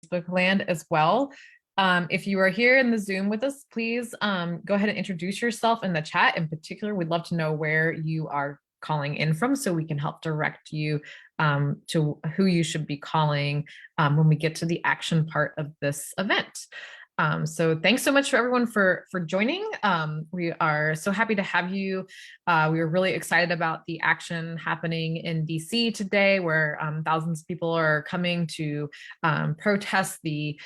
Facebook land as well. If you are here in the Zoom with us, please go ahead and introduce yourself in the chat. In particular, we'd love to know where you are calling in from so we can help direct you to who you should be calling when we get to the action part of this event. So thanks so much for everyone for joining. We are so happy to have you. We are really excited about the action happening in DC today, where thousands of people are coming to protest the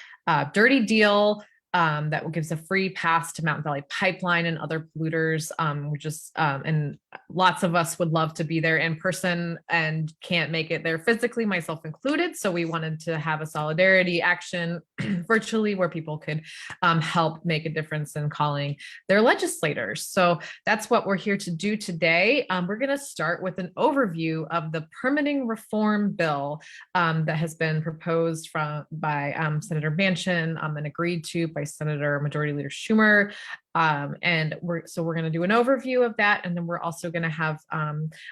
dirty deal that gives a free pass to Mountain Valley Pipeline and other polluters. And lots of us would love to be there in person and can't make it there physically, myself included. So we wanted to have a solidarity action virtually where people could help make a difference in calling their legislators. So that's what we're here to do today. We're going to start with an overview of the permitting reform bill that has been proposed by Senator Manchin and agreed to by Senator Majority Leader Schumer. And we're going to do an overview of that. And then we're also going to have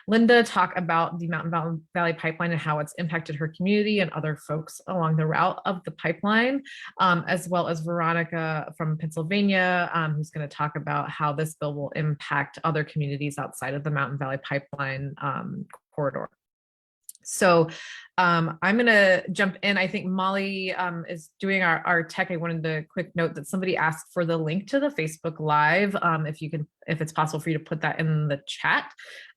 Linda talk about the Mountain Valley Pipeline and how it's impacted her community and other folks along the route of the pipeline, as well as Veronica from Pennsylvania, who's going to talk about how this bill will impact other communities outside of the Mountain Valley Pipeline corridor. So I'm going to jump in. I think Molly is doing our tech. I wanted to quick note that somebody asked for the link to the Facebook Live. If it's possible for you to put that in the chat,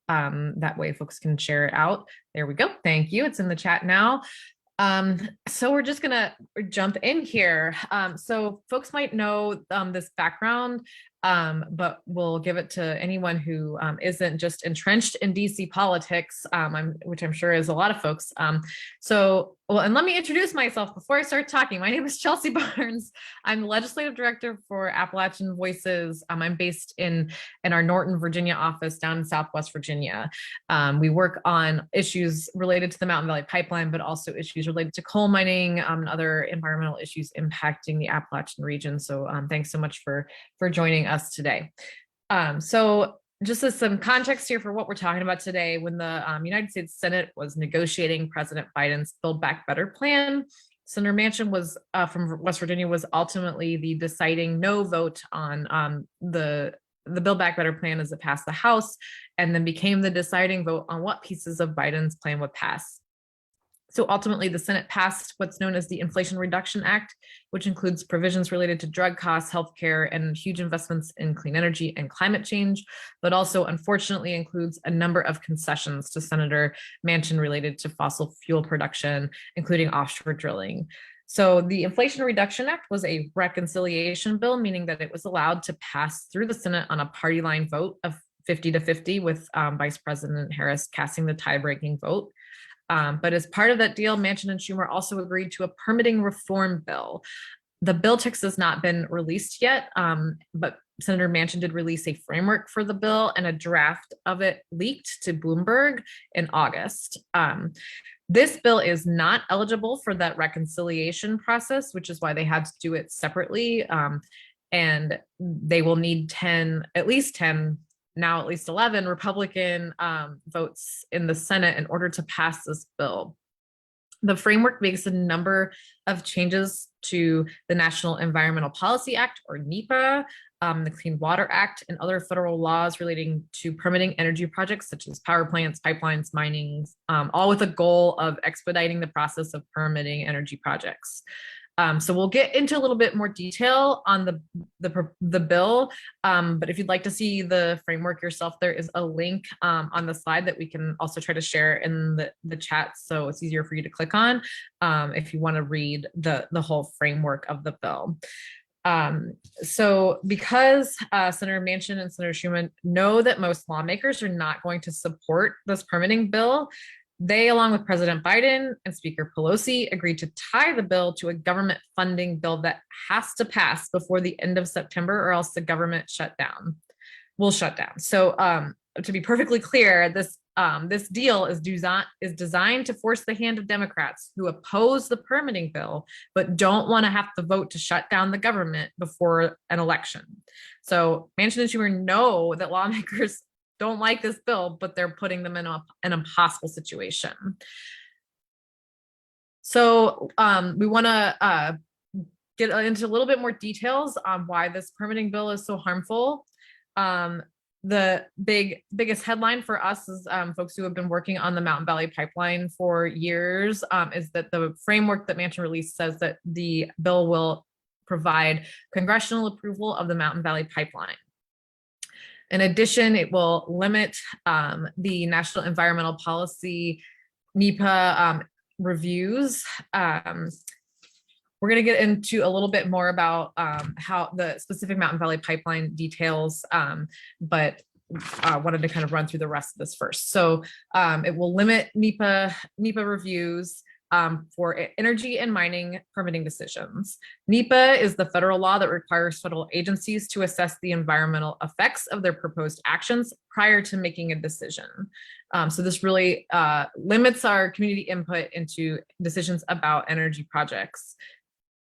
that way folks can share it out. There we go. Thank you. It's in the chat now. So we're just gonna jump in here. So folks might know this background, but we'll give it to anyone who isn't just entrenched in DC politics, which I'm sure is a lot of folks. And let me introduce myself before I start talking. My name is Chelsea Barnes. I'm the legislative director for Appalachian Voices. I'm based in our Norton, Virginia office down in Southwest Virginia. We work on issues related to the Mountain Valley Pipeline, but also issues related to coal mining and other environmental issues impacting the Appalachian region. So thanks so much for joining us today. So just as some context here for what we're talking about today, when the United States Senate was negotiating President Biden's Build Back Better plan, Senator Manchin was from West Virginia was ultimately the deciding no vote on the Build Back Better plan as it passed the House, and then became the deciding vote on what pieces of Biden's plan would pass. So ultimately, the Senate passed what's known as the Inflation Reduction Act, which includes provisions related to drug costs, healthcare, and huge investments in clean energy and climate change, but also unfortunately includes a number of concessions to Senator Manchin related to fossil fuel production, including offshore drilling. So the Inflation Reduction Act was a reconciliation bill, meaning that it was allowed to pass through the Senate on a party line vote of 50-50, with Vice President Harris casting the tie-breaking vote. But as part of that deal, Manchin and Schumer also agreed to a permitting reform bill. The bill text has not been released yet, but Senator Manchin did release a framework for the bill, and a draft of it leaked to Bloomberg in August. This bill is not eligible for that reconciliation process, which is why they had to do it separately. And they will need at least 10, now at least 11 Republican votes in the Senate in order to pass this bill. The framework makes a number of changes to the National Environmental Policy Act, or NEPA, the Clean Water Act, and other federal laws relating to permitting energy projects such as power plants, pipelines, mining, all with a goal of expediting the process of permitting energy projects. So we'll get into a little bit more detail on the bill, but if you'd like to see the framework yourself, there is a link on the slide that we can also try to share in the chat, so it's easier for you to click on if you want to read the whole framework of the bill. So because Senator Manchin and Senator Schumer know that most lawmakers are not going to support this permitting bill, they, along with President Biden and Speaker Pelosi, agreed to tie the bill to a government funding bill that has to pass before the end of September, or else the government will shut down. So to be perfectly clear, this deal is designed to force the hand of Democrats who oppose the permitting bill, but don't want to have to vote to shut down the government before an election. So Manchin and Schumer know that lawmakers don't like this bill, but they're putting them in an impossible situation. So we want to get into a little bit more details on why this permitting bill is so harmful. The biggest headline for us is folks who have been working on the Mountain Valley Pipeline for years is that the framework that Manchin released says that the bill will provide congressional approval of the Mountain Valley Pipeline. In addition, it will limit the National Environmental Policy NEPA reviews. We're going to get into a little bit more about how the specific Mountain Valley Pipeline details, but wanted to kind of run through the rest of this first. So it will limit NEPA reviews for energy and mining permitting decisions. NEPA is the federal law that requires federal agencies to assess the environmental effects of their proposed actions prior to making a decision. So this really limits our community input into decisions about energy projects.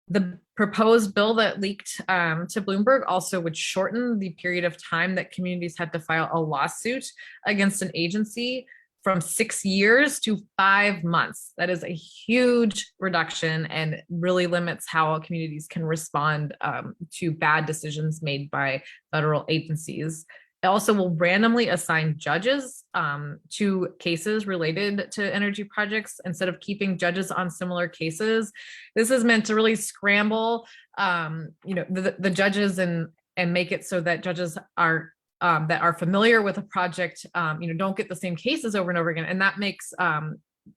The proposed bill that leaked to Bloomberg also would shorten the period of time that communities had to file a lawsuit against an agency from 6 years to 5 months. That is a huge reduction and really limits how communities can respond to bad decisions made by federal agencies. It also will randomly assign judges to cases related to energy projects instead of keeping judges on similar cases. This is meant to really scramble, the judges and make it so that judges are that are familiar with a project, don't get the same cases over and over again, and that makes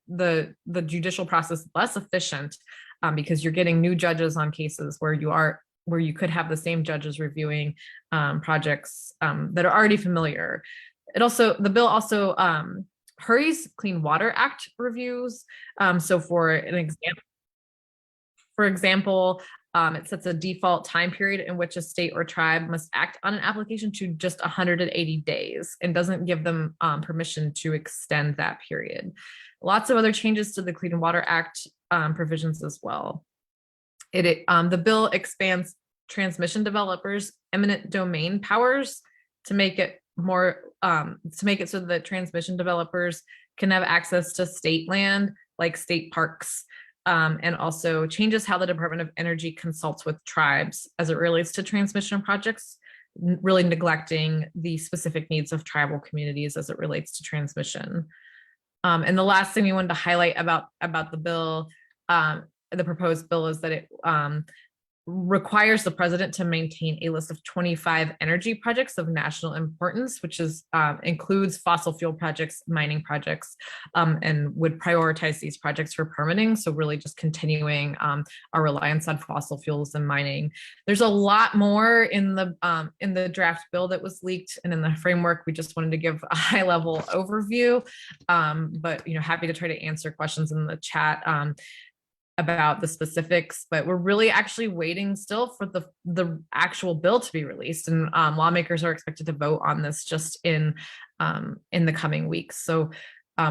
the judicial process less efficient because you're getting new judges on cases where you could have the same judges reviewing projects that are already familiar. The bill also hurries Clean Water Act reviews. So for example, it sets a default time period in which a state or tribe must act on an application to just 180 days and doesn't give them permission to extend that period. Lots of other changes to the Clean Water Act provisions as well. The bill expands transmission developers' eminent domain powers to make it so that transmission developers can have access to state land like state parks, and also changes how the Department of Energy consults with tribes as it relates to transmission projects, really neglecting the specific needs of tribal communities as it relates to transmission. And the last thing we wanted to highlight about the bill, the proposed bill, is that it requires the president to maintain a list of 25 energy projects of national importance, which includes fossil fuel projects, mining projects, and would prioritize these projects for permitting. So really just continuing our reliance on fossil fuels and mining. There's a lot more in the draft bill that was leaked and in the framework. We just wanted to give a high level overview, but happy to try to answer questions in the chat about the specifics, but we're really actually waiting still for the actual bill to be released, and lawmakers are expected to vote on this just in the coming weeks. So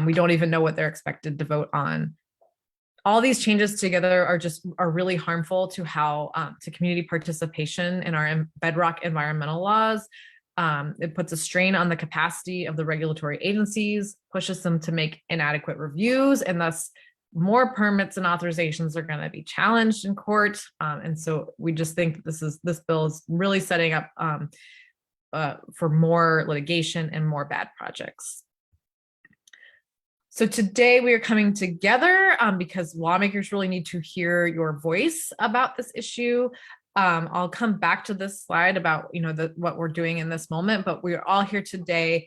we don't even know what they're expected to vote on. All these changes together are really harmful to how to community participation in our bedrock environmental laws. It puts a strain on the capacity of the regulatory agencies, pushes them to make inadequate reviews, and thus more permits and authorizations are going to be challenged in court. And so we just think this bill is really setting up for more litigation and more bad projects. So today we are coming together because lawmakers really need to hear your voice about this issue. I'll come back to this slide about what we're doing in this moment, but we're all here today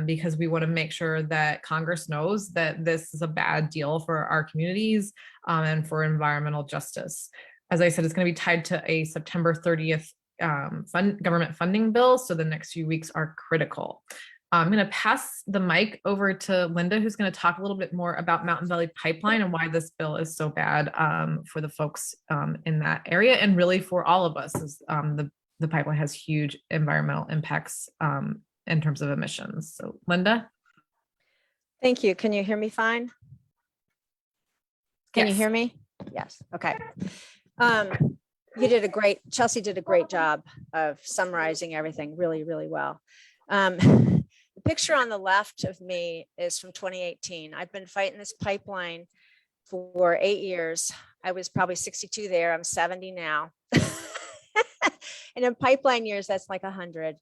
because we want to make sure that Congress knows that this is a bad deal for our communities and for environmental justice. As I said, it's going to be tied to a September 30th government funding bill, so the next few weeks are critical. I'm going to pass the mic over to Linda, who's going to talk a little bit more about Mountain Valley Pipeline and why this bill is so bad for the folks in that area, and really for all of us, as the pipeline has huge environmental impacts in terms of emissions. So Linda. Thank you. Can you hear me fine? Can you hear me? Yes. Okay. Chelsea did a great job of summarizing everything really, really well. The picture on the left of me is from 2018. I've been fighting this pipeline for 8 years. I was probably 62 there. I'm 70 now. And in pipeline years, that's like 100.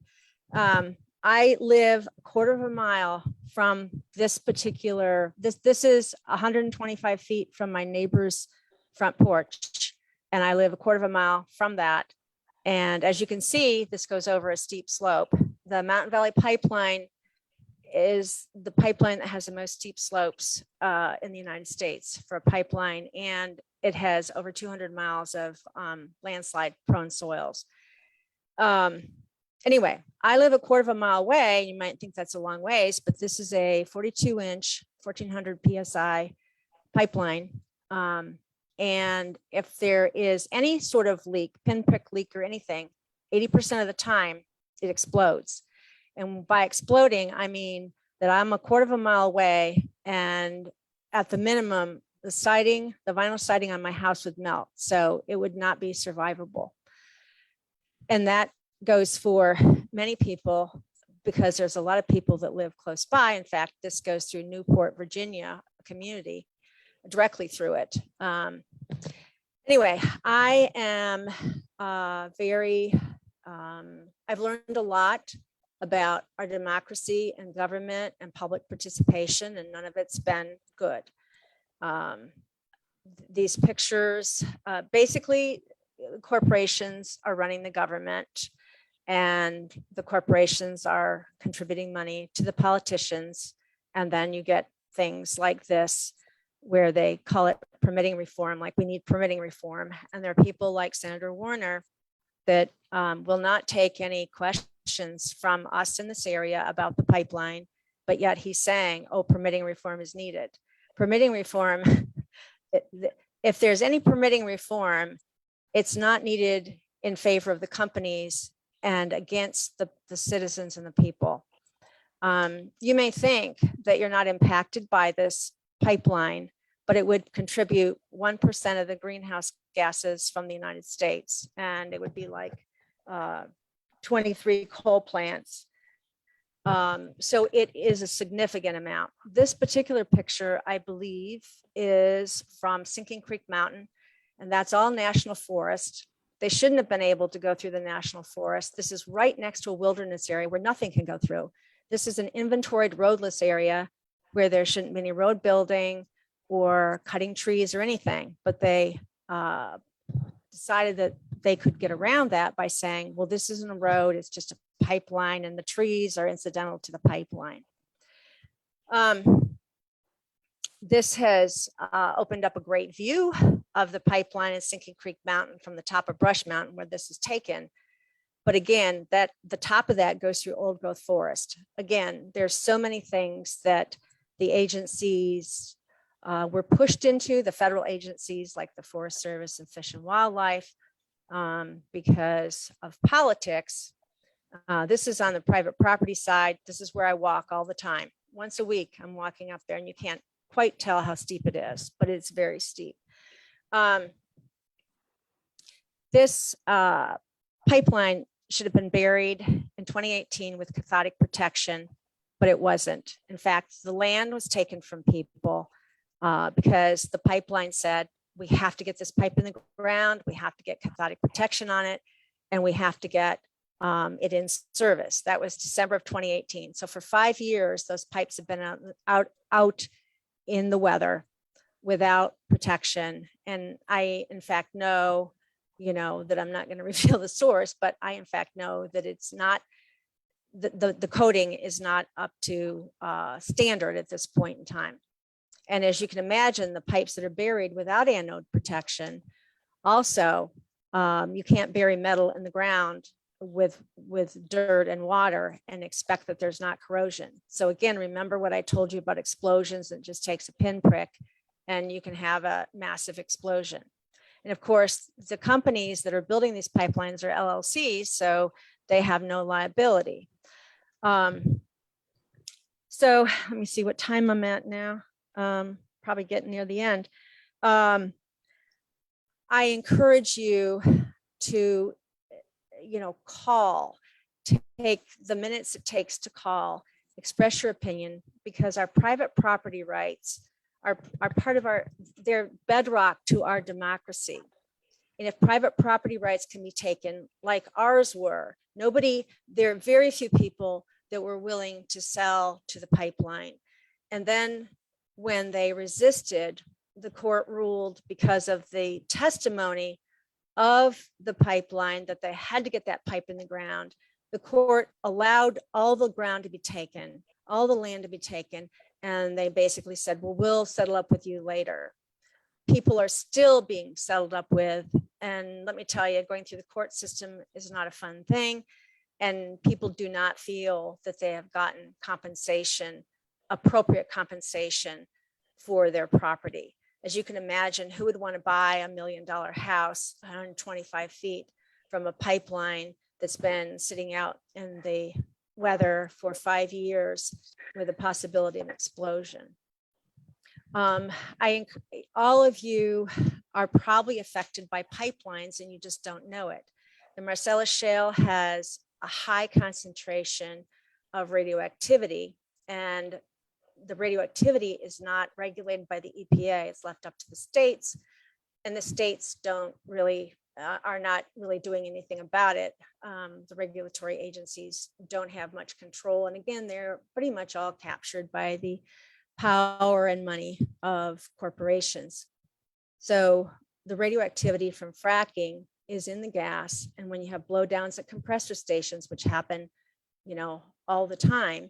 I live a quarter of a mile from this particular, this is 125 feet from my neighbor's front porch. And I live a quarter of a mile from that. And as you can see, this goes over a steep slope. The Mountain Valley Pipeline is the pipeline that has the most steep slopes in the United States for a pipeline. And it has over 200 miles of landslide prone soils. Anyway, I live a quarter of a mile away. You might think that's a long ways, but this is a 42-inch, 1400 PSI pipeline. And if there is any sort of leak, pinprick leak or anything, 80% of the time it explodes. And by exploding, I mean that I'm a quarter of a mile away, and at the minimum, the siding, the vinyl siding on my house would melt. So it would not be survivable. And that goes for many people because there's a lot of people that live close by. In fact, this goes through Newport, Virginia, a community directly through it. Anyway, I am I've learned a lot about our democracy and government and public participation, and none of it's been good. These pictures, basically, corporations are running the government, and the corporations are contributing money to the politicians. And then you get things like this, where they call it permitting reform, like we need permitting reform. And there are people like Senator Warner that will not take any questions from us in this area about the pipeline, but yet he's saying, oh, permitting reform is needed. Permitting reform, if there's any permitting reform, it's not needed in favor of the companies and against the citizens and the people. You may think that you're not impacted by this pipeline, but it would contribute 1% of the greenhouse gases from the United States. And it would be like 23 coal plants. So it is a significant amount. This particular picture, I believe, is from Sinking Creek Mountain, and that's all national forest. They shouldn't have been able to go through the national forest. This is right next to a wilderness area where nothing can go through. This is an inventoried roadless area where there shouldn't be any road building or cutting trees or anything, but they decided that they could get around that by saying, well, this isn't a road, it's just a pipeline, and the trees are incidental to the pipeline. This has opened up a great view of the pipeline in Sinking Creek Mountain from the top of Brush Mountain where this is taken. But again, that the top of that goes through old growth forest. Again, there's so many things that the agencies were pushed into, the federal agencies like the Forest Service and Fish and Wildlife, because of politics. This is on the private property side. This is where I walk all the time. Once a week, I'm walking up there, and you can't quite tell how steep it is, but it's very steep. This pipeline should have been buried in 2018 with cathodic protection, but it wasn't. In fact, the land was taken from people because the pipeline said, we have to get this pipe in the ground, we have to get cathodic protection on it, and we have to get it in service. That was December of 2018. So for 5 years, those pipes have been out in the weather without protection. And I, in fact, know, that I'm not going to reveal the source, but I, in fact, know that it's not, the coating is not up to standard at this point in time. And as you can imagine, the pipes that are buried without anode protection, also, you can't bury metal in the ground with dirt and water and expect that there's not corrosion. So again, remember what I told you about explosions. It just takes a pinprick and you can have a massive explosion. And of course, the companies that are building these pipelines are LLCs, so they have no liability. So let me see what time I'm at now. Probably getting near the end. I encourage you to, call, take the minutes it takes to call, express your opinion, because our private property rights are part of they're bedrock to our democracy. And if private property rights can be taken like ours were, there are very few people that were willing to sell to the pipeline. And then when they resisted, the court ruled because of the testimony of the pipeline that they had to get that pipe in the ground. The court allowed all the ground to be taken, all the land to be taken. And they basically said, well, we'll settle up with you later. People are still being settled up with. And let me tell you, going through the court system is not a fun thing. And people do not feel that they have gotten compensation, appropriate compensation for their property. As you can imagine, who would want to buy $1 million house 125 feet from a pipeline that's been sitting out in the weather for 5 years with the possibility of explosion? All of you are probably affected by pipelines and you just don't know it. The Marcellus Shale has a high concentration of radioactivity, and the radioactivity is not regulated by the EPA. It's left up to the states, and the states are not really doing anything about it. The regulatory agencies don't have much control. And again, they're pretty much all captured by the power and money of corporations. So the radioactivity from fracking is in the gas. And when you have blowdowns at compressor stations, which happen, all the time,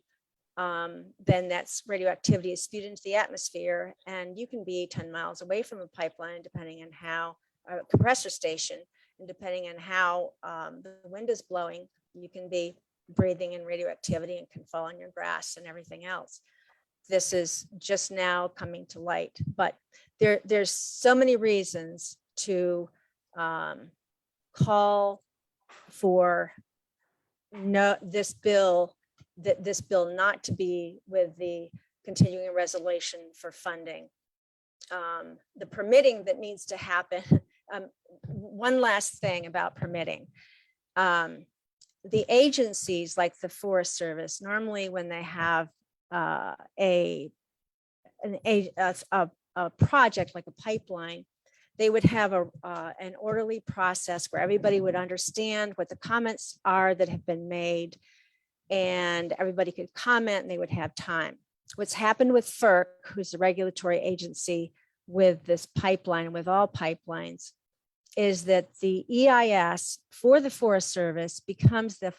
then that's radioactivity is spewed into the atmosphere, and you can be 10 miles away from a pipeline, depending on how a compressor station, and depending on how the wind is blowing, you can be breathing in radioactivity and can fall on your grass and everything else. This is just now coming to light, but there's so many reasons to call for this bill not to be with the continuing resolution for funding. The permitting that needs to happen. One last thing about permitting. The agencies like the Forest Service, normally when they have a project like a pipeline, they would have an orderly process where everybody would understand what the comments are that have been made, and everybody could comment and they would have time. What's happened with FERC, who's the regulatory agency with this pipeline, with all pipelines, is that the EIS for the Forest Service becomes the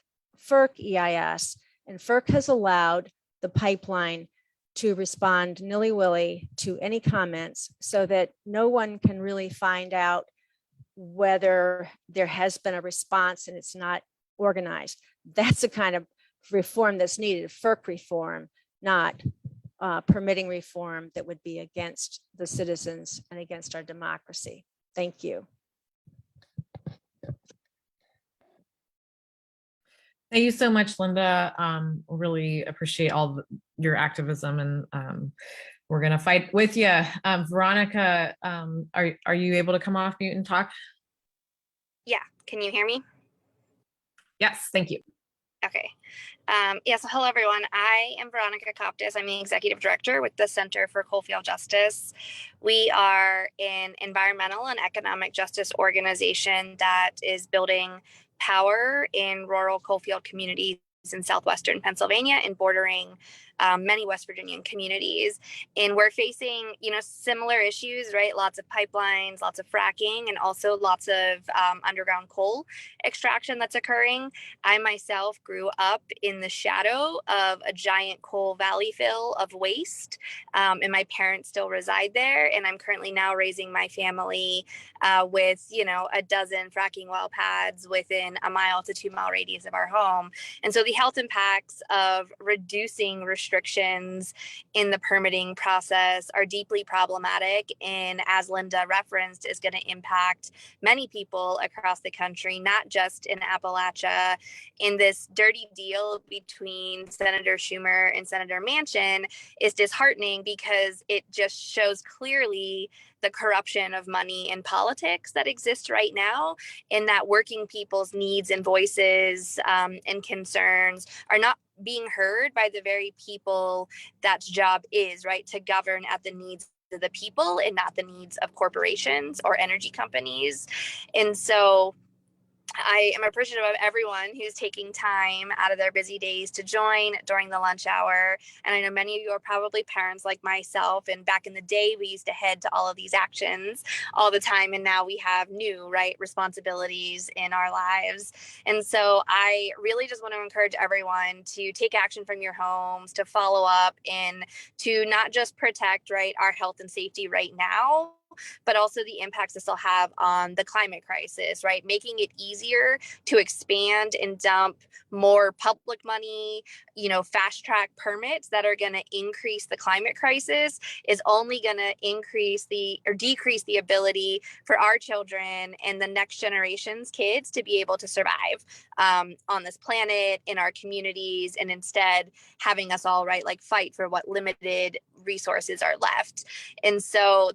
FERC EIS, and FERC has allowed the pipeline to respond nilly-willy to any comments so that no one can really find out whether there has been a response and it's not organized. That's the kind of reform that's needed, FERC reform, not permitting reform that would be against the citizens and against our democracy. Thank you. Thank you so much, Linda. Really appreciate all your activism, and we're going to fight with you. Veronica, are you able to come off mute and talk? Yeah, can you hear me? Yes, thank you. Okay. So hello, everyone. I am Veronica Coptis. I'm the executive director with the Center for Coalfield Justice. We are an environmental and economic justice organization that is building power in rural coalfield communities in southwestern Pennsylvania and bordering many West Virginian communities. And we're facing, similar issues, right? Lots of pipelines, lots of fracking, and also lots of underground coal extraction that's occurring. I myself grew up in the shadow of a giant coal valley fill of waste, and my parents still reside there. And I'm currently now raising my family with, a dozen fracking well pads within a 1 to 2 mile radius of our home. And so the health impacts of reducing restrictions in the permitting process are deeply problematic, and as Linda referenced, is going to impact many people across the country, not just in Appalachia. In this dirty deal between Senator Schumer and Senator Manchin is disheartening because it just shows clearly the corruption of money in politics that exists right now, and that working people's needs and voices and concerns are not being heard by the very people that's job is, right, to govern at the needs of the people and not the needs of corporations or energy companies. And so I am appreciative of everyone who's taking time out of their busy days to join during the lunch hour. And I know many of you are probably parents like myself. And back in the day, we used to head to all of these actions all the time. And now we have new, right, responsibilities in our lives. And so I really just want to encourage everyone to take action from your homes, to follow up, and to not just protect, right, our health and safety right now, but also the impacts this will have on the climate crisis, right? Making it easier to expand and dump more public money, fast track permits that are going to increase the climate crisis is only going to decrease the ability for our children and the next generation's kids to be able to survive on this planet, in our communities, and instead having us all, right, like fight for what limited resources are left. And so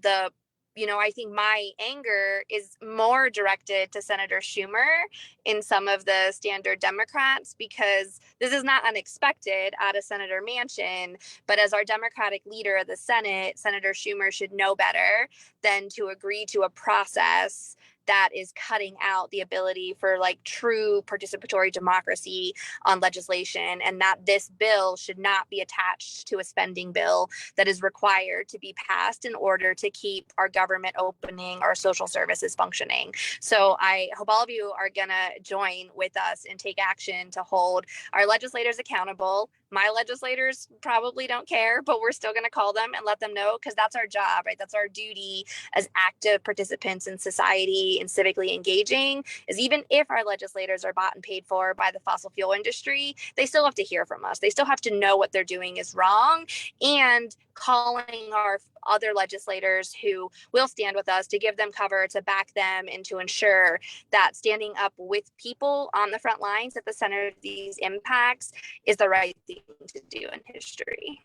I think my anger is more directed to Senator Schumer and some of the standard Democrats, because this is not unexpected out of Senator Manchin. But as our Democratic leader of the Senate, Senator Schumer should know better than to agree to a process that is cutting out the ability for like true participatory democracy on legislation, and that this bill should not be attached to a spending bill that is required to be passed in order to keep our government opening, our social services functioning. So I hope all of you are going to join with us and take action to hold our legislators accountable. My legislators probably don't care, but we're still going to call them and let them know, because that's our job, right? That's our duty as active participants in society and civically engaging, is even if our legislators are bought and paid for by the fossil fuel industry, they still have to hear from us. They still have to know what they're doing is wrong, and calling our other legislators who will stand with us to give them cover, to back them, and to ensure that standing up with people on the front lines at the center of these impacts is the right thing to do in history.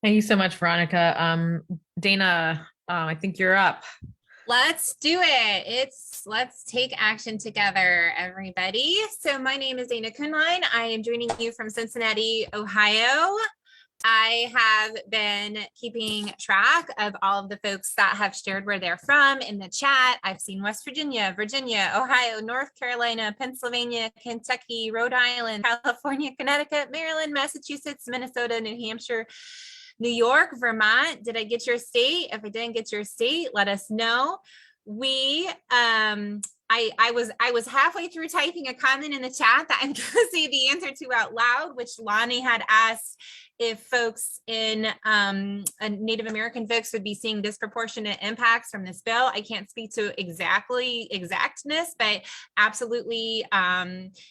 Thank you so much, Veronica. Dana, I think you're up. Let's do it. Let's take action together, everybody. So my name is Dana Kuhnlein. I am joining you from Cincinnati, Ohio. I have been keeping track of all of the folks that have shared where they're from in the chat. I've seen West Virginia, Ohio, North Carolina, Pennsylvania, Kentucky, Rhode Island, California, Connecticut, Maryland, Massachusetts, Minnesota, New Hampshire, New York, Vermont. Did I get your state? If I didn't get your state, let us know. I was halfway through typing a comment in the chat that I'm going to say the answer to out loud, which Lonnie had asked if folks in Native American folks would be seeing disproportionate impacts from this bill. I can't speak to exactness, but absolutely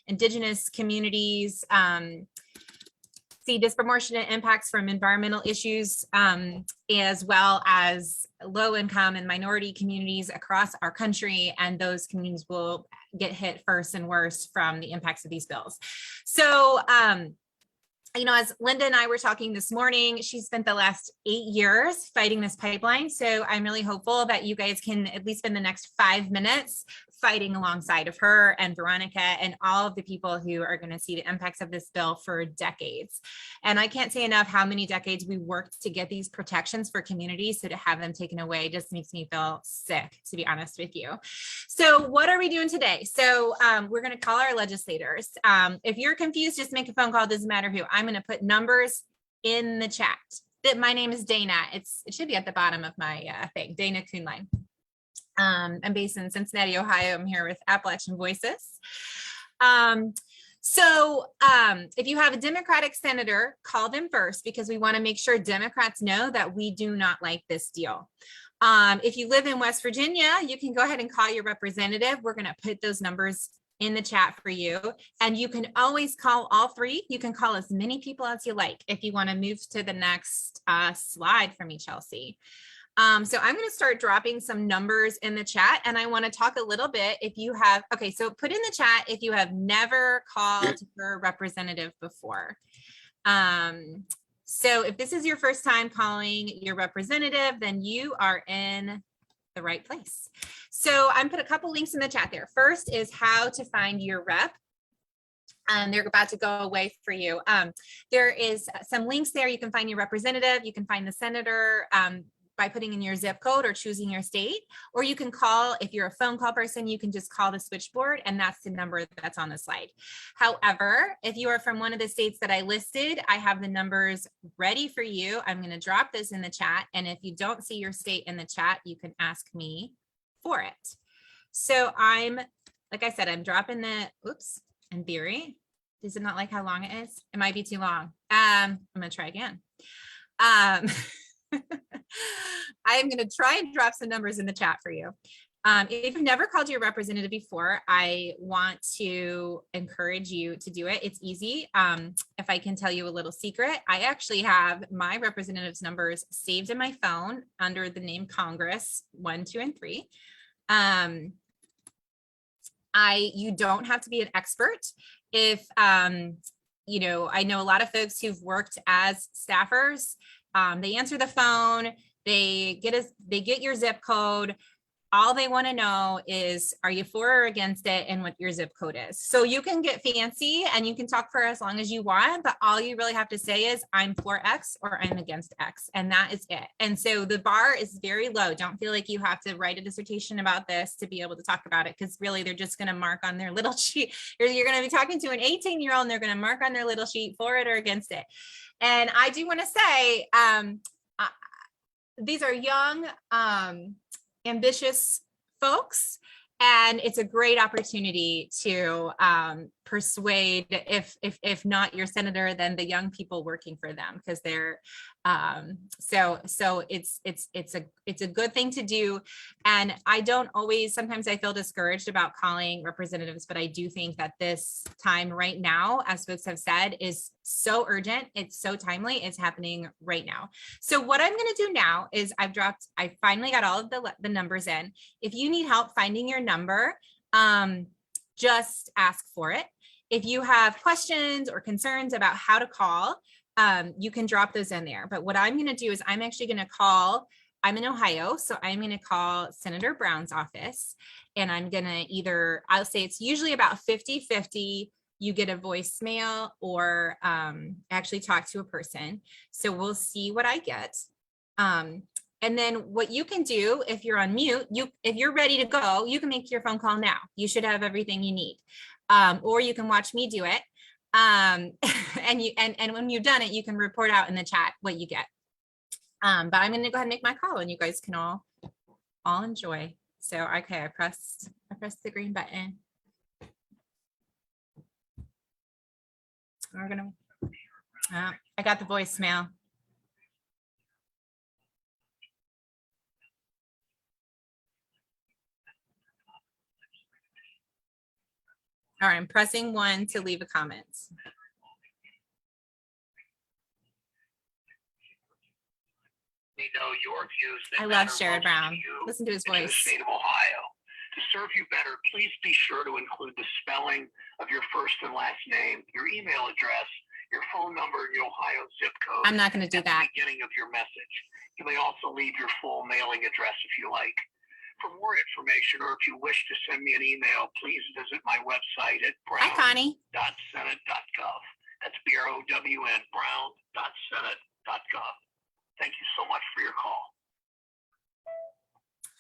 Indigenous communities see disproportionate impacts from environmental issues, as well as low income and minority communities across our country. And those communities will get hit first and worst from the impacts of these bills. So, as Linda and I were talking this morning, she spent the last 8 years fighting this pipeline. So I'm really hopeful that you guys can at least spend the next 5 minutes fighting alongside of her and Veronica and all of the people who are going to see the impacts of this bill for decades. And I can't say enough how many decades we worked to get these protections for communities. So to have them taken away just makes me feel sick, to be honest with you. So what are we doing today? So we're going to call our legislators. If you're confused, just make a phone call. It doesn't matter who. I'm going to put numbers in the chat. My name is Dana. It should be at the bottom of my thing, Dana Kuhnlein. I'm based in Cincinnati, Ohio. I'm here with Appalachian Voices. So if you have a Democratic senator, call them first, because we want to make sure Democrats know that we do not like this deal. If you live in West Virginia, you can go ahead and call your representative. We're going to put those numbers in the chat for you. And you can always call all three. You can call as many people as you like if you want to move to the next slide for me, Chelsea. So I'm going to start dropping some numbers in the chat, and I want to talk a little bit if you have, okay, so put in the chat if you have never called for a representative before. So if this is your first time calling your representative, then you are in the right place. So I'm put a couple links in the chat there. First is how to find your rep. They're about to go away for you. There is some links there. You can find your representative. You can find the senator by putting in your zip code or choosing your state, or you can call, if you're a phone call person, you can just call the switchboard, and that's the number that's on the slide. However, if you are from one of the states that I listed, I have the numbers ready for you. I'm going to drop this in the chat, and if you don't see your state in the chat, you can ask me for it. So like I said, I'm dropping the, oops, in theory. Does it not like how long it is? It might be too long. I'm going to try again. I am going to try and drop some numbers in the chat for you. If you've never called your representative before, I want to encourage you to do it. It's easy. If I can tell you a little secret, I actually have my representative's numbers saved in my phone under the name Congress 1, 2, and 3. You don't have to be an expert. If, you know, I know a lot of folks who've worked as staffers. They answer the phone, they get your zip code. All they want to know is, are you for or against it, and what your zip code is. So you can get fancy and you can talk for as long as you want, but all you really have to say is, I'm for X or I'm against X, and that is it. And so the bar is very low. Don't feel like you have to write a dissertation about this to be able to talk about it, because really they're just going to mark on their little sheet. You're going to be talking to an 18-year-old and they're going to mark on their little sheet for it or against it. And I do want to say, these are young, ambitious folks, and it's a great opportunity to persuade, if not your senator, then the young people working for them, because they're so it's a good thing to do. And I don't always, sometimes I feel discouraged about calling representatives, but I do think that this time right now, as folks have said, is so urgent. It's so timely. It's happening right now. So what I'm going to do now is I finally got all of the numbers in. If you need help finding your number, just ask for it. If you have questions or concerns about how to call, you can drop those in there. But what I'm going to do is I'm actually going to call, I'm in Ohio, so I'm going to call Senator Brown's office, and I'm going to I'll say it's usually about 50-50. You get a voicemail or actually talk to a person. So we'll see what I get. And then what you can do, if you're on mute, if you're ready to go, you can make your phone call now. You should have everything you need. Or you can watch me do it. And when you've done it, you can report out in the chat what you get. But I'm going to go ahead and make my call, and you guys can all enjoy. So, okay, I pressed the green button. We're gonna, I got the voicemail. All right, I'm pressing 1 to leave a comment. We know your views that I love matter Sherrod most Brown. to you Listen to his and to the voice. state of Ohio. To serve you better, please be sure to include the spelling of your first and last name, your email address, your phone number, and your Ohio zip code. I'm not going to do at that. the beginning of your message. You may also leave your full mailing address if you like. For more information, or if you wish to send me an email, please visit my website at Hi, Connie. brown.senate.gov. That's BROWN, brown.senate.gov. Thank you so much for your call.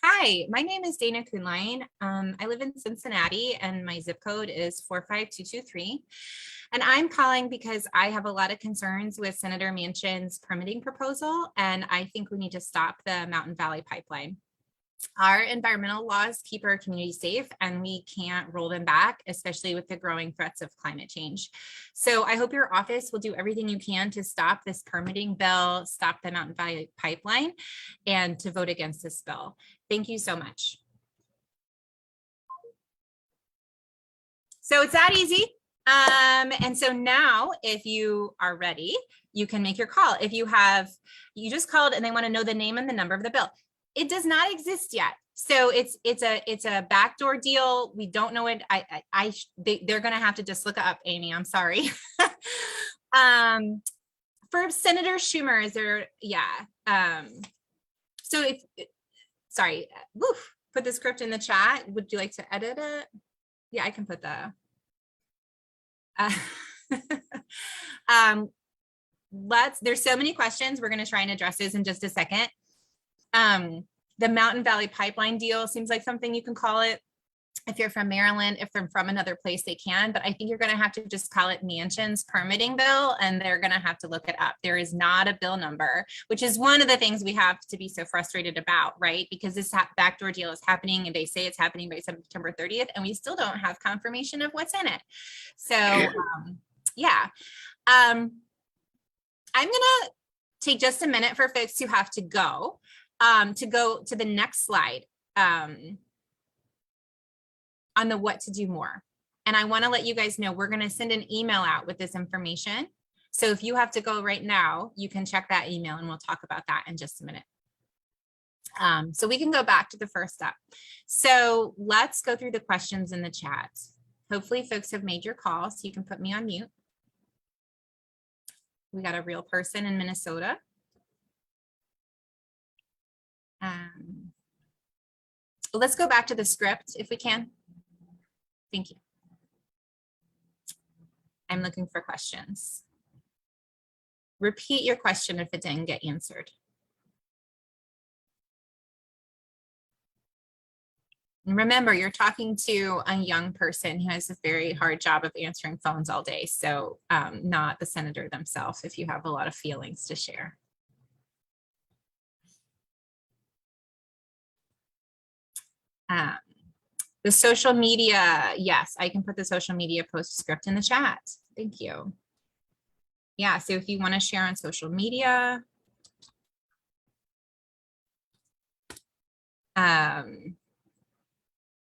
Hi, my name is Dana Kuhnlein. I live in Cincinnati, and my zip code is 45223. And I'm calling because I have a lot of concerns with Senator Manchin's permitting proposal, and I think we need to stop the Mountain Valley Pipeline. Our environmental laws keep our community safe, and we can't roll them back, especially with the growing threats of climate change. So I hope your office will do everything you can to stop this permitting bill, stop the Mountain Valley Pipeline, and to vote against this bill. Thank you so much. So it's that easy. And so now, if you are ready, you can make your call. If you just called and they want to know the name and the number of the bill. It does not exist yet. So it's a backdoor deal. We don't know it. They're going to have to just look it up, Amy. I'm sorry. For Senator Schumer, is there? Yeah. So sorry, put the script in the chat. Would you like to edit it? Yeah, I can put Uh, there's so many questions. We're going to try and address those in just a second. The Mountain Valley Pipeline deal seems like something you can call it. If you're from Maryland, if they're from another place, they can, but I think you're going to have to just call it Manchin's permitting bill, and they're going to have to look it up. There is not a bill number, which is one of the things we have to be so frustrated about, right? Because this backdoor deal is happening, and they say it's happening by September 30th, and we still don't have confirmation of what's in it. So yeah, I'm going to take just a minute for folks who have to go to the next slide. On the what to do more. And I want to let you guys know, we're going to send an email out with this information. So if you have to go right now, you can check that email, and we'll talk about that in just a minute. So we can go back to the first step. So let's go through the questions in the chat. Hopefully folks have made your call, so you can put me on mute. We got a real person in Minnesota. Let's go back to the script if we can. Thank you. I'm looking for questions. Repeat your question if it didn't get answered. And remember, you're talking to a young person who has a very hard job of answering phones all day. So not the senator themselves, if you have a lot of feelings to share. The social media, yes, I can put the social media post script in the chat. Thank you. Yeah, so if you want to share on social media,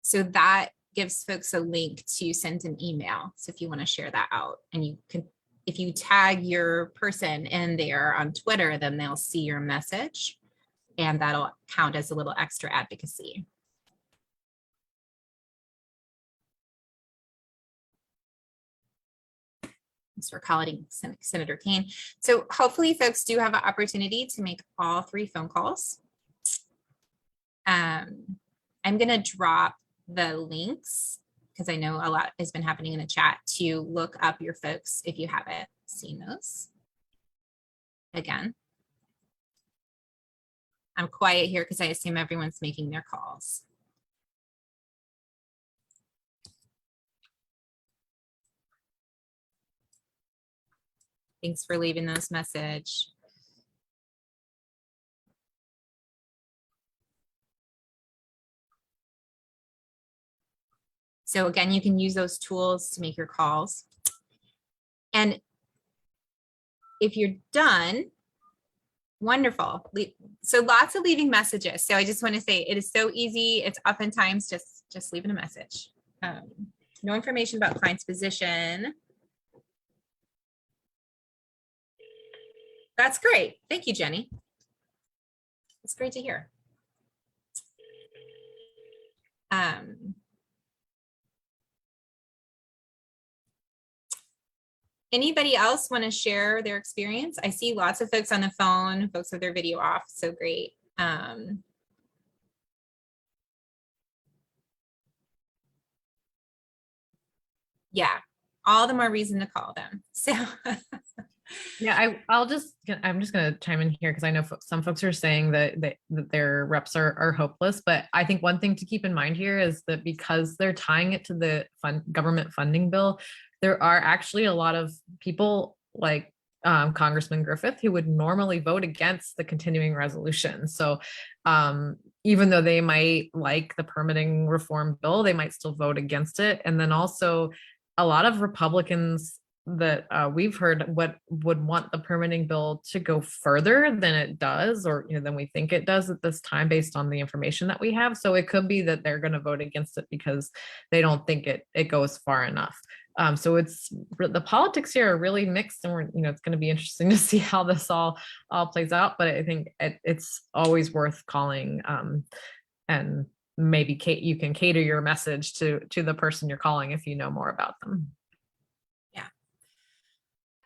so that gives folks a link to send an email. So if you want to share that out, and you can, if you tag your person in there on Twitter, then they'll see your message, and that'll count as a little extra advocacy. Thanks for calling Senator Kane. So hopefully folks do have an opportunity to make all 3 phone calls. I'm going to drop the links, because I know a lot has been happening in the chat, to look up your folks if you haven't seen those. Again, I'm quiet here because I assume everyone's making their calls. Thanks for leaving those message. So again, you can use those tools to make your calls. And if you're done, wonderful. So lots of leaving messages. So I just want to say it is so easy. It's oftentimes just leaving a message. No information about client's position. That's great. Thank you, Jenny. It's great to hear. Anybody else want to share their experience? I see lots of folks on the phone, folks with their video off. So great. Yeah, all the more reason to call them. So yeah, I'm just going to chime in here, because I know some folks are saying that their reps are hopeless, but I think one thing to keep in mind here is that because they're tying it to the government funding bill, there are actually a lot of people like Congressman Griffith who would normally vote against the continuing resolution. So even though they might like the permitting reform bill, they might still vote against it. And then also a lot of Republicans that we've heard would want the permitting bill to go further than it does, or than we think it does at this time, based on the information that we have. So it could be that they're going to vote against it because they don't think it goes far enough. So the politics here are really mixed, and it's going to be interesting to see how this all plays out. But I think it's always worth calling, and maybe you can cater your message to the person you're calling if you know more about them.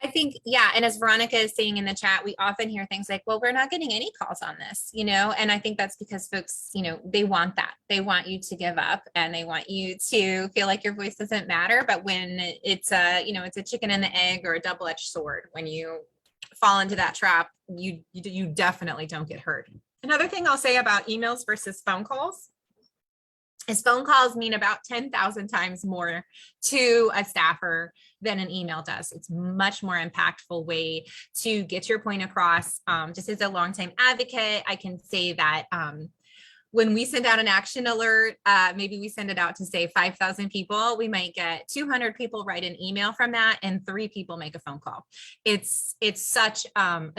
I think, yeah. And as Veronica is saying in the chat, we often hear things like, well, we're not getting any calls on this, you know, and I think that's because folks, you know, they want that. They want you to give up and they want you to feel like your voice doesn't matter. But when it's a, you know, it's a chicken and the egg or a double-edged sword, when you fall into that trap, you definitely don't get heard. Another thing I'll say about emails versus phone calls is phone calls mean about 10,000 times more to a staffer than an email does. It's much more impactful way to get your point across. Just as a longtime advocate, I can say that when we send out an action alert, maybe we send it out to say 5,000 people, we might get 200 people write an email from that and 3 people make a phone call. It's such a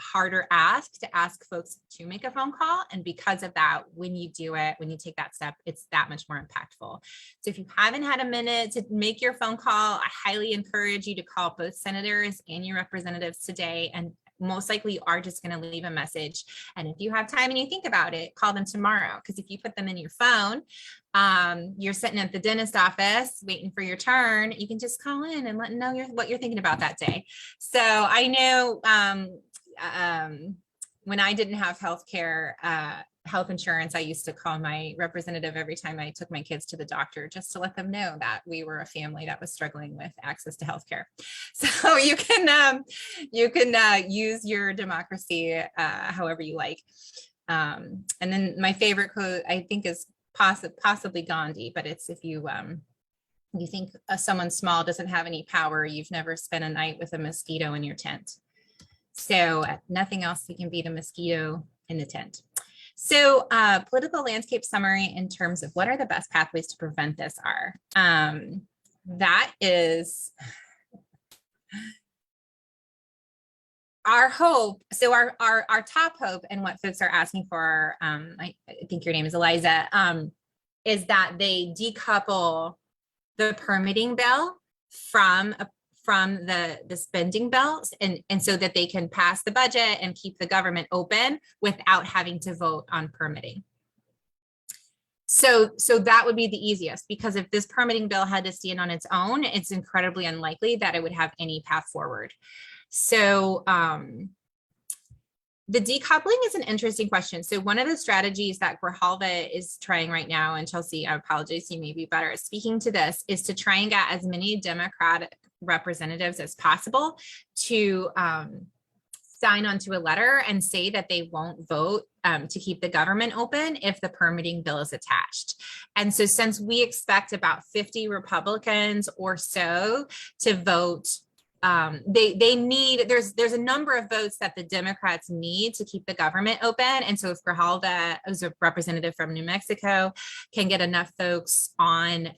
harder ask to ask folks to make a phone call. And because of that, when you do it, when you take that step, it's that much more impactful. So if you haven't had a minute to make your phone call, I highly encourage you to call both senators and your representatives today, and most likely you are just going to leave a message. And if you have time and you think about it, call them tomorrow. Because if you put them in your phone, you're sitting at the dentist office waiting for your turn, you can just call in and let them know what you're thinking about that day. So I know when I didn't have health insurance, I used to call my representative every time I took my kids to the doctor, just to let them know that we were a family that was struggling with access to healthcare. So you can use your democracy however you like. And then my favorite quote, I think, is possibly Gandhi, but it's, if you think someone small doesn't have any power, you've never spent a night with a mosquito in your tent. So nothing else can beat a mosquito in the tent. So political landscape summary in terms of what are the best pathways to prevent this are. That is our hope. So our top hope, and what folks are asking for, I think your name is Eliza, is that they decouple the permitting bill from the spending bills, and so that they can pass the budget and keep the government open without having to vote on permitting. So that would be the easiest, because if this permitting bill had to stand on its own, it's incredibly unlikely that it would have any path forward. So the decoupling is an interesting question. So one of the strategies that Grijalva is trying right now, and Chelsea, I apologize, you may be better at speaking to this, is to try and get as many Democratic representatives as possible to sign onto a letter and say that they won't vote to keep the government open if the permitting bill is attached. And so since we expect about 50 Republicans or so to vote, they need, there's a number of votes that the Democrats need to keep the government open. And so if Grijalva, as a representative from New Mexico, can get enough folks on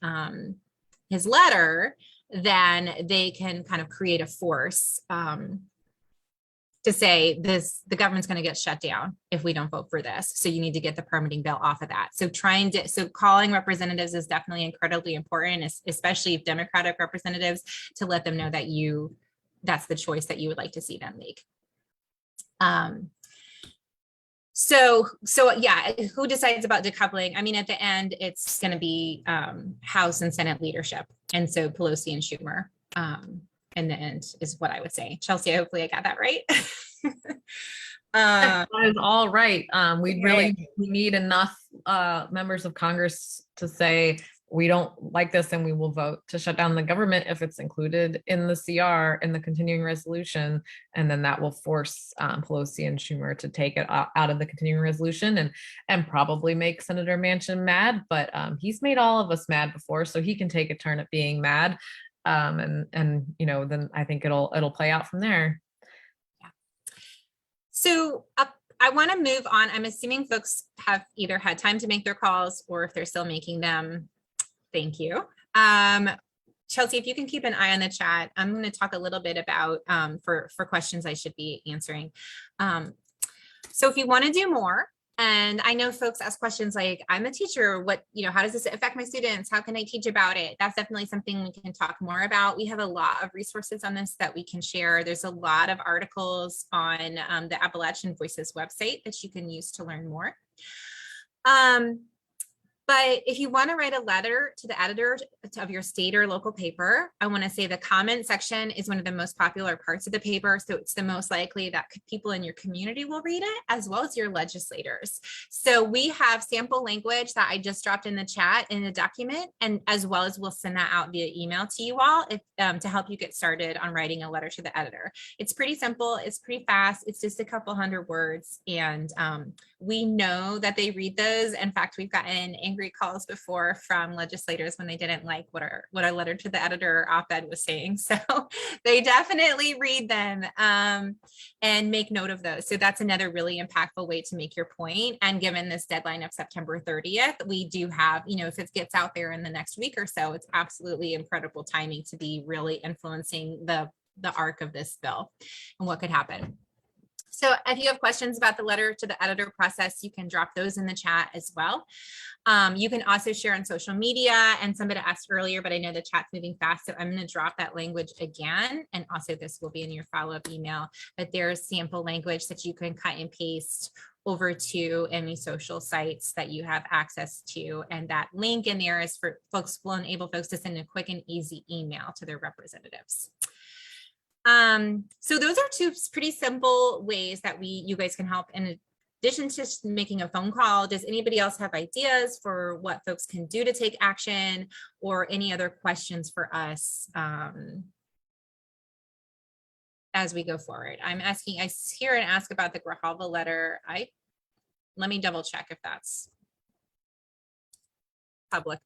his letter, then they can kind of create a force to say the government's going to get shut down if we don't vote for this. So you need to get the permitting bill off of that. So calling representatives is definitely incredibly important, especially if Democratic representatives, to let them know that that's the choice that you would like to see them make. So yeah, who decides about decoupling? I mean, at the end, it's going to be House and Senate leadership. And so Pelosi and Schumer in the end is what I would say. Chelsea, hopefully I got that right. That is all right. We need enough members of Congress to say, we don't like this and we will vote to shut down the government if it's included in the CR, in the continuing resolution. And then that will force Pelosi and Schumer to take it out of the continuing resolution and probably make Senator Manchin mad. But he's made all of us mad before, so he can take a turn at being mad. And then I think it'll play out from there. Yeah. So I want to move on. I'm assuming folks have either had time to make their calls, or if they're still making them, thank you. Chelsea, if you can keep an eye on the chat, I'm going to talk a little bit about for questions I should be answering. So if you want to do more, and I know folks ask questions like, I'm a teacher, how does this affect my students? How can I teach about it? That's definitely something we can talk more about. We have a lot of resources on this that we can share. There's a lot of articles on the Appalachian Voices website that you can use to learn more. But if you want to write a letter to the editor of your state or local paper, I want to say the comment section is one of the most popular parts of the paper. So it's the most likely that people in your community will read it, as well as your legislators. So we have sample language that I just dropped in the chat in the document, and as well as we'll send that out via email to you all to help you get started on writing a letter to the editor. It's pretty simple. It's pretty fast. It's just a couple hundred words. And we know that they read those. In fact, we've gotten angry calls before from legislators when they didn't like what our letter to the editor op-ed was saying. So they definitely read them and make note of those. So that's another really impactful way to make your point. And given this deadline of September 30th, we do have, if it gets out there in the next week or so, it's absolutely incredible timing to be really influencing the arc of this bill and what could happen. So if you have questions about the letter to the editor process, you can drop those in the chat as well. You can also share on social media, and somebody asked earlier, but I know the chat's moving fast, so I'm going to drop that language again. And also this will be in your follow-up email, but there's sample language that you can cut and paste over to any social sites that you have access to. And that link in there is for folks, will enable folks to send a quick and easy email to their representatives. So those are two pretty simple ways that you guys can help. In addition to making a phone call, does anybody else have ideas for what folks can do to take action, or any other questions for us as we go forward? I hear and ask about the Grijalva letter. Let me double check if that's public.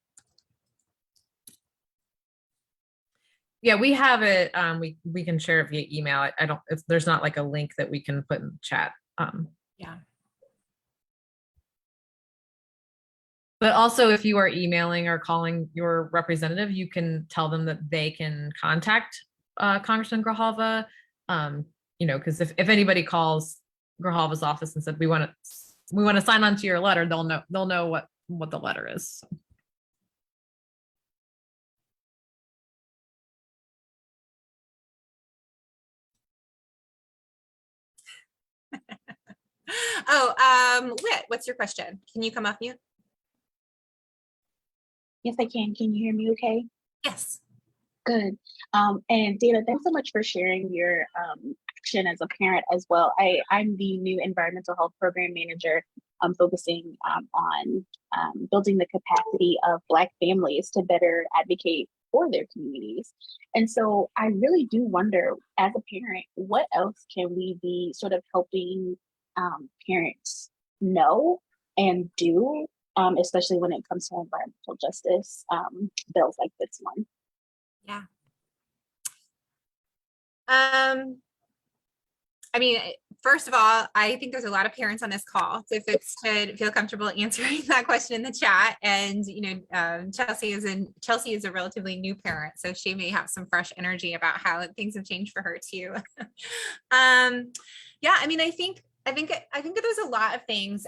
Yeah, we have it. We can share it via email. There's not like a link that we can put in the chat. Yeah. But also, if you are emailing or calling your representative, you can tell them that they can contact Congressman Grijalva. Because if anybody calls Grijalva's office and said we want to sign on to your letter, they'll know what the letter is. Whit, what's your question? Can you come off mute? Yes, I can. Can you hear me okay? Yes. Good. And Dana, thanks so much for sharing your action as a parent as well. I'm the new environmental health program manager. I'm focusing on building the capacity of Black families to better advocate for their communities. And so I really do wonder, as a parent, what else can we be sort of helping parents know and do, especially when it comes to environmental justice bills like this one? Yeah. I mean, first of all, I think there's a lot of parents on this call. So if folks could feel comfortable answering that question in the chat, and Chelsea is a relatively new parent, so she may have some fresh energy about how things have changed for her too. Yeah, I mean, I think that there's a lot of things.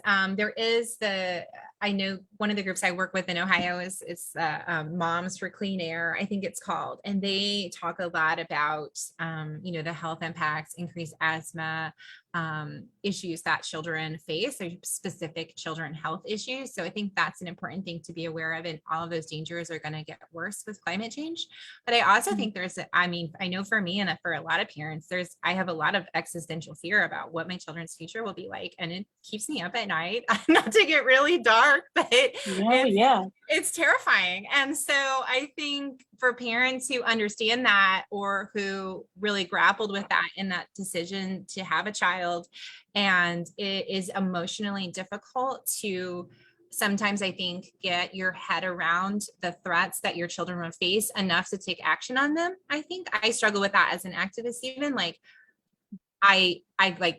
I know one of the groups I work with in Ohio is Moms for Clean Air, I think it's called. And they talk a lot about, the health impacts, increased asthma, issues that children face, or specific children health issues. So I think that's an important thing to be aware of. And all of those dangers are going to get worse with climate change. But I also think I know for me and for a lot of parents, I have a lot of existential fear about what my children's future will be like. And it keeps me up at night, not to get really dark, but it's terrifying. And so I think for parents who understand that, or who really grappled with that in that decision to have a child, and it is emotionally difficult to sometimes, I think, get your head around the threats that your children will face enough to take action on them. I think I struggle with that as an activist, even I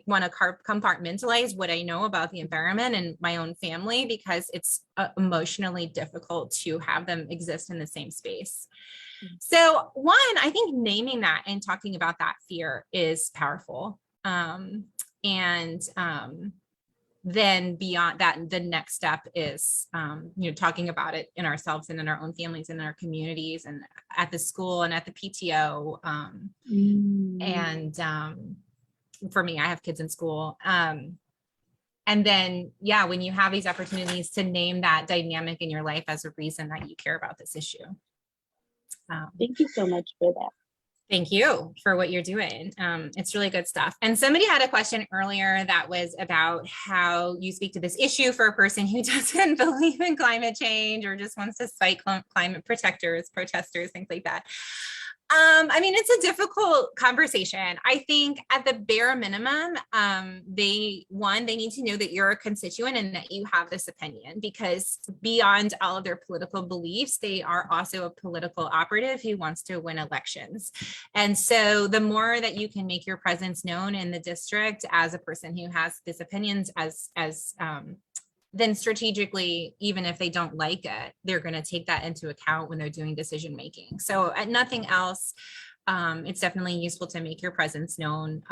want to compartmentalize what I know about the environment and my own family, because it's emotionally difficult to have them exist in the same space. So one, I think naming that and talking about that fear is powerful. Then beyond that, the next step is, talking about it in ourselves and in our own families and in our communities and at the school and at the PTO. And for me, I have kids in school. and then, yeah, when you have these opportunities to name that dynamic in your life as a reason that you care about this issue. Thank you so much for that. Thank you for what you're doing. It's really good stuff. And somebody had a question earlier that was about how you speak to this issue for a person who doesn't believe in climate change or just wants to cite climate protectors, protesters, things like that. I mean, it's a difficult conversation. I think at the bare minimum, they need to know that you're a constituent and that you have this opinion, because beyond all of their political beliefs, they are also a political operative who wants to win elections. And so the more that you can make your presence known in the district as a person who has these opinions, then strategically, even if they don't like it, they're going to take that into account when they're doing decision making. So at nothing else, it's definitely useful to make your presence known.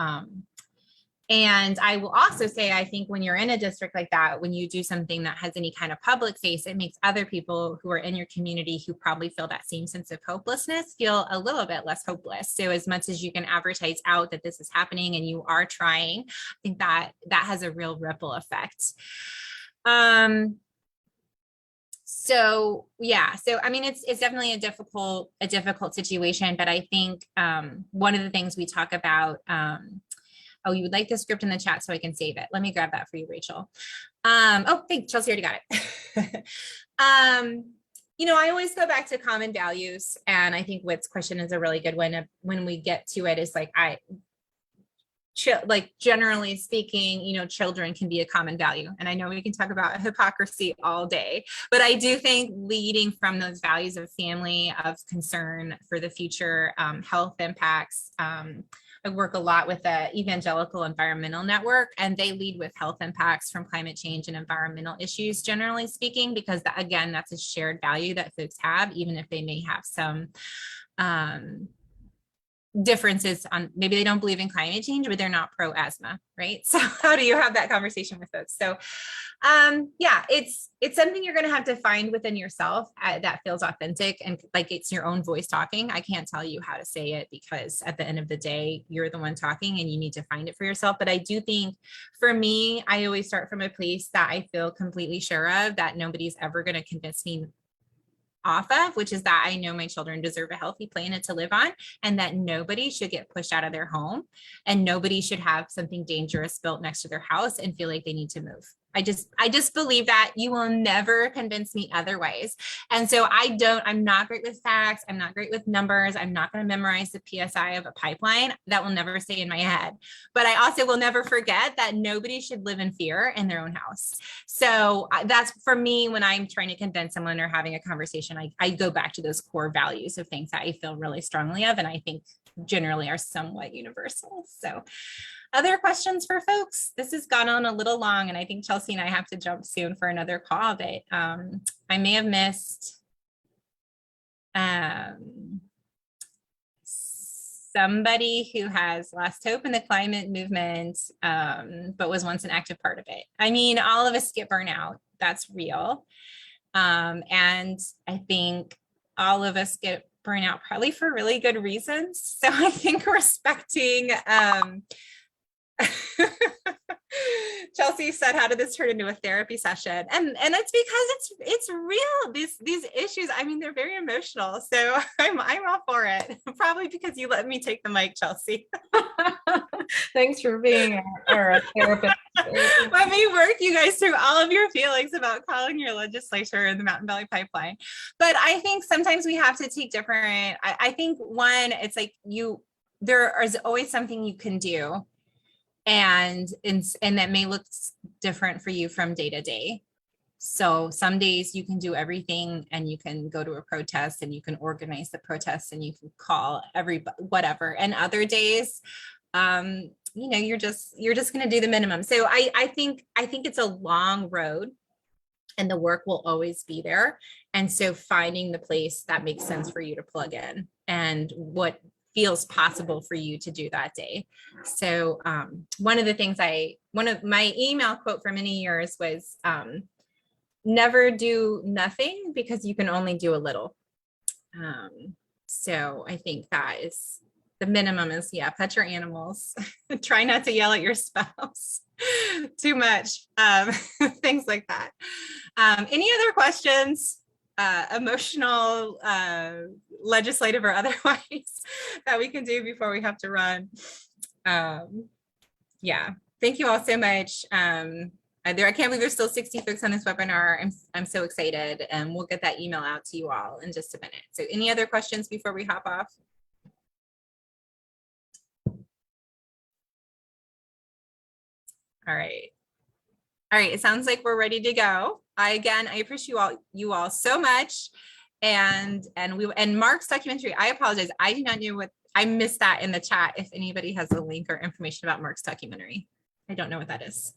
And I will also say, I think when you're in a district like that, when you do something that has any kind of public face, it makes other people who are in your community who probably feel that same sense of hopelessness feel a little bit less hopeless. So as much as you can advertise out that this is happening and you are trying, I think that has a real ripple effect. So yeah, so I mean, it's definitely a difficult situation, but I think one of the things we talk about, oh, you would like the script in the chat so I can save it. Let me grab that for you, Rachel. Oh, thanks, Chelsea already got it. You know, I always go back to common values, and I think Whit's question is a really good one. When we get to it, is like generally speaking, you know, children can be a common value. And I know we can talk about hypocrisy all day, but I do think leading from those values of family, of concern for the future, health impacts. I work a lot with the Evangelical Environmental Network, and they lead with health impacts from climate change and environmental issues, generally speaking, because again, that's a shared value that folks have, even if they may have some differences on, maybe they don't believe in climate change, but they're not pro asthma, right? So how do you have that conversation with folks? So yeah, it's something you're going to have to find within yourself that feels authentic and like it's your own voice talking. I can't tell you how to say it, because at the end of the day, you're the one talking and you need to find it for yourself. But I do think for me, I always start from a place that I feel completely sure of, that nobody's ever going to convince me off of, which is that I know my children deserve a healthy planet to live on, and that nobody should get pushed out of their home, and nobody should have something dangerous built next to their house and feel like they need to move. I just believe that. You will never convince me otherwise. And so I'm not great with facts. I'm not great with numbers. I'm not going to memorize the PSI of a pipeline. That will never stay in my head. But I also will never forget that nobody should live in fear in their own house. So that's for me, when I'm trying to convince someone or having a conversation, I go back to those core values of things that I feel really strongly of, and I think generally are somewhat universal. So other questions for folks? This has gone on a little long, and I think Chelsea and I have to jump soon for another call, but I may have missed somebody who has lost hope in the climate movement, but was once an active part of it. I mean, all of us get burnout. That's real. And I think all of us get burnout probably for really good reasons. So I think respecting Chelsea said, how did this turn into a therapy session? And it's because it's real. These issues, I mean, they're very emotional. So I'm all for it. Probably because you let me take the mic, Chelsea. Thanks for being our therapist. Let me work you guys through all of your feelings about calling your legislature in the Mountain Valley Pipeline. But I think sometimes we have to take different, I think one, it's like there is always something you can do. And that may look different for you from day to day. So some days you can do everything, and you can go to a protest, and you can organize the protest, and you can call everybody, whatever. And other days, you know, you're just going to do the minimum. So I think it's a long road, and the work will always be there. And so finding the place that makes sense for you to plug in, and what feels possible for you to do that day. So one of my email quote for many years was, never do nothing, because you can only do a little. So I think that is The minimum is, yeah, pet your animals. Try not to yell at your spouse too much. Things like that. Any other questions, emotional, legislative or otherwise, that we can do before we have to run? Yeah, thank you all so much. I can't believe there's still 60 folks on this webinar. I'm so excited, and we'll get that email out to you all in just a minute. So any other questions before we hop off? All right. All right, it sounds like we're ready to go. I appreciate you all so much. And Mark's documentary, I apologize. I do not know I missed that in the chat. If anybody has a link or information about Mark's documentary, I don't know what that is.